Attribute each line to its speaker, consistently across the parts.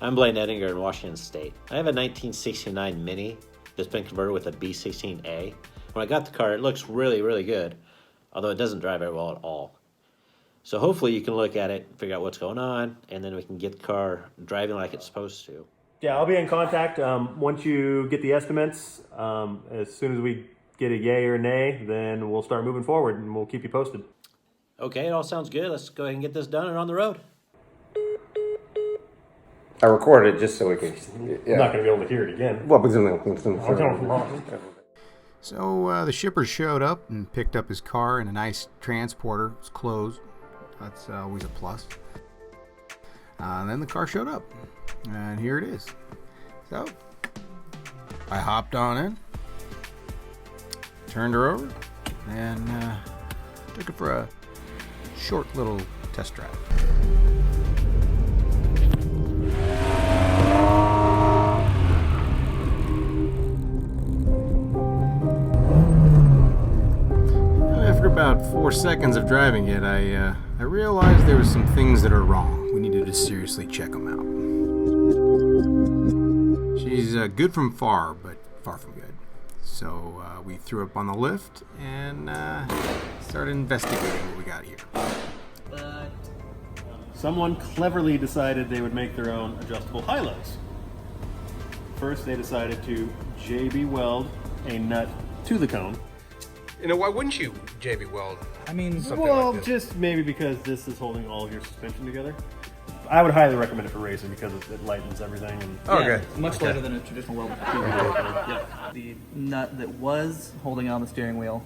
Speaker 1: I'm Blaine in Washington State. I have a 1969 Mini that's been converted with a B16A. When I got the car, it looks really, really good, although it doesn't drive very well at all. So hopefully you can look at it, figure out what's going on, and then we can get the car driving like it's supposed to.
Speaker 2: Yeah, I'll be in contact once you get the estimates. As soon as we get a yay or nay, then we'll start moving forward and we'll keep you posted.
Speaker 1: Okay, it all sounds good. Let's go ahead and get this done and on the road.
Speaker 3: I recorded it just so we can.
Speaker 2: I'm not going to be able to hear it again.
Speaker 3: Well,
Speaker 4: So the shipper showed up and picked up his car in a nice transporter. It's closed. That's always a plus. Then the car showed up, and here it is. So I hopped on in, turned her over, and took it for a short little test drive. After about 4 seconds of driving it, I realized there were some things that are wrong. We needed to seriously check them out. She's good from far, but far from good. So we threw up on the lift and started investigating what we got here.
Speaker 2: Someone cleverly decided they would make their own adjustable high-lows. First, they decided to JB weld a nut to the cone.
Speaker 3: You know, why wouldn't you JB weld?
Speaker 2: I mean,
Speaker 3: something
Speaker 2: well,
Speaker 3: like this?
Speaker 2: just maybe because this is holding all of your suspension together. I would highly recommend it for racing because it lightens everything. And
Speaker 3: Okay.
Speaker 5: Yeah, much lighter than a traditional weld.
Speaker 2: yeah.
Speaker 5: The nut that was holding on the steering wheel.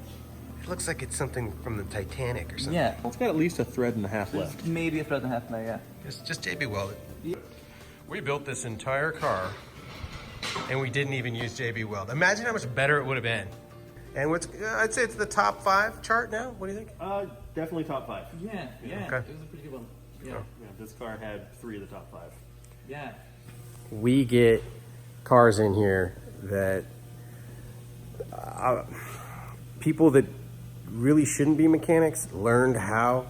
Speaker 3: It looks like it's something from the Titanic or something.
Speaker 5: Yeah,
Speaker 2: It's got at least a thread and a half left.
Speaker 5: maybe a thread and a half in there, yeah.
Speaker 3: Just JB weld it. We built this entire car, and we didn't even use JB weld. Imagine how much better it would have been. And what's I'd say it's the top 5 chart now. What do you think?
Speaker 2: Definitely top 5.
Speaker 5: Yeah, yeah.
Speaker 3: Okay.
Speaker 5: It was a pretty good one. Yeah,
Speaker 2: Yeah, this car had 3 of the top 5.
Speaker 5: yeah.
Speaker 3: We get cars in here that people that really shouldn't be mechanics learned how.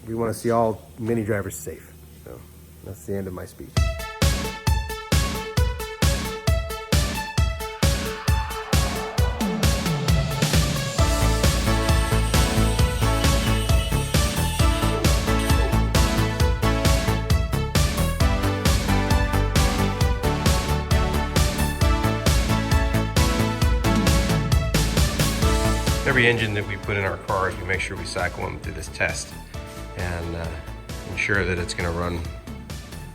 Speaker 3: We want to see all Mini drivers safe. So that's the end of my speech. Every engine that we put in our cars, we make sure we cycle them through this test and ensure that it's going to run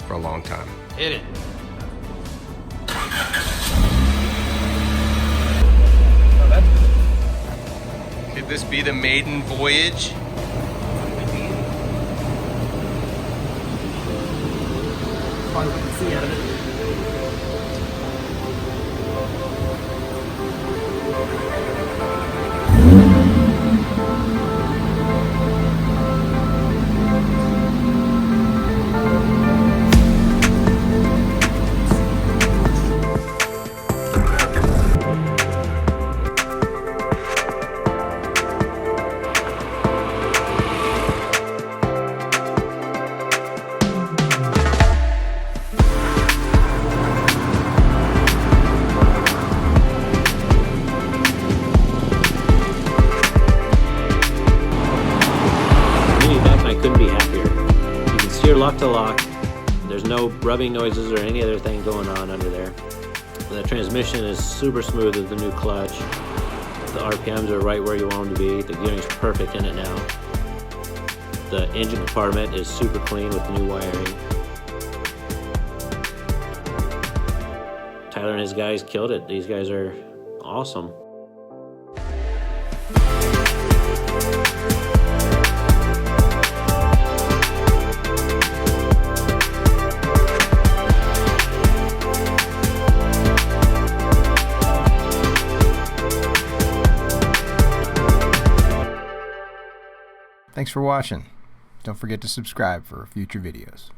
Speaker 3: for a long time.
Speaker 1: Hit it.
Speaker 3: Could this be the maiden voyage?
Speaker 5: See out of it.
Speaker 1: Couldn't be happier. You can steer lock to lock. There's no rubbing noises or any other thing going on under there. The transmission is super smooth with the new clutch. The RPMs are right where you want them to be. The gearing's perfect in it now. The engine compartment is super clean with the new wiring. Tyler and his guys killed it. These guys are awesome.
Speaker 4: Thanks for watching. Don't forget to subscribe for future videos.